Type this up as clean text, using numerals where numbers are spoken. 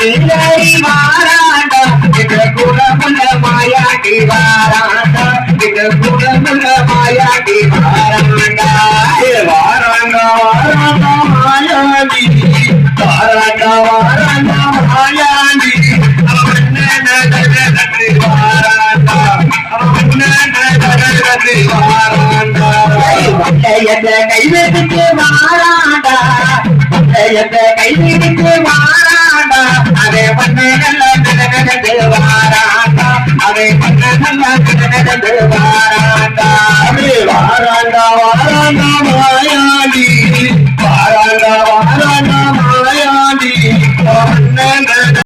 மாயாடி வாராண்டா இந்த குலமுள்ள மாயாடி வாராண்டா இந்த குலமுள்ள மாயாடி வாராண்டா வாராண்டா வாராண்டா மாயாடி வாராண்டா வாராண்டா மாயாடி வாராண்டா வாராண்டா கைவிட்டு வாராண்டா கைவிட்டு வாராண்டா